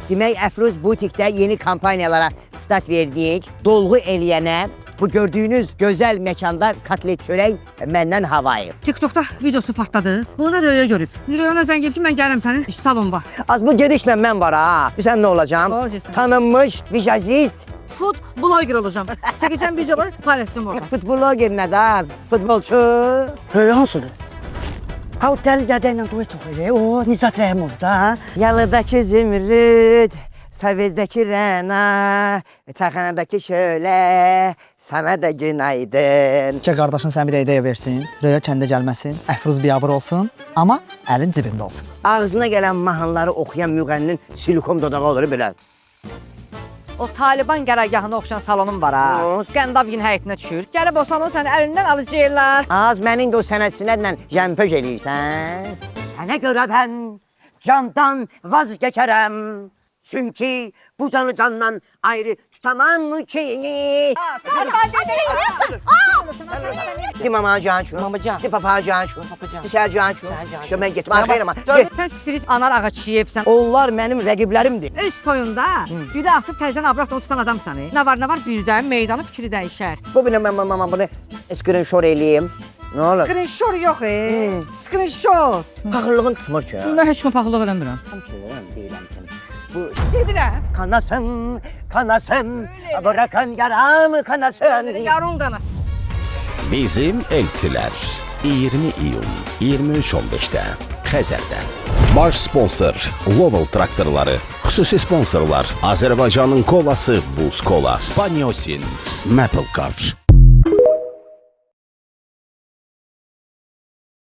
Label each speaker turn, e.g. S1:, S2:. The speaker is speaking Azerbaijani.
S1: Demək, Əfruz butikdə yeni kampaniyalara start verdik. Dolğu eləyənə bu gördüyünüz gözəl məkanda kotlet çörək məndən havayı.
S2: TikTokda videosu partladı. Bunu Röya görüb. Röyana zəng edib ki, mən gəlirəm sənin salonba.
S1: Az bu gedişlə mən var ha. Sən nə olacağam?
S2: Olacaqsan.
S1: Tanınmış vijazist.
S2: Food blogger olacağam. Çəkəcəm videoları paylaşacağım orada.
S1: Futbologer nədir az? Futbolçu.
S3: Röya hansıdır? Ha o dəli dədə ilə duet oxuyur. O Nicat Rəhimov da.
S1: Yalıdakı zümrüd, Savezdəki Rəna, Çaxanadakı şölə, sana da günaydın.
S3: Ki qardaşın sənə bir ideya versin. Röya kəndə gəlməsin. Əfruz biabır olsun. Amma əlin cibində olsun.
S1: Ağzına gələn mahnıları oxuyan müğənninin silikon dodağı olur belə.
S2: O Taliban qərargahına oxşayan salonum var ha. Qəndabgin həyətinə düşür. Gəlib o salonu sənin əlindən alacaqlar.
S1: Az mənim də o sənətsinətlə jəmpöj eləyirsən. Sənə görə mən candan vazgeçərəm. Çünki bu canı candan ayrı tutamam ki. Mama can şu.
S3: Mama can.
S1: Papa can şu. Dişər can şu. Şömən getmə xeyr ama.
S2: Sən stilist Anar Ağaçiyevsən.
S1: Onlar mənim rəqiblərimdir.
S2: Öz toyunda gülə atıb təzdən abrat onu tutan adamsan. Nə var birdən meydanı fikri dəyişər.
S1: Bu belə mama bunu screenshot eləyim. Nə olur?
S2: Screenshot yox Screenshot.
S1: Paxıllığın tutmur ki.
S2: Mən heç kim paxıllıq eləmirəm.
S1: Deyirəm ki. Bu
S2: Gedirəm.
S1: kanasın, kanasın, bırakan yaram kanasın.
S2: Yarın qanasın.
S4: Bizim elçilər 20 iyun 23:15-də Xəzərdə. Baş sponsor Lovell traktorları, xüsusi sponsorlar Azərbaycanın kolası Buz Kola, Banyosin, Maple Car.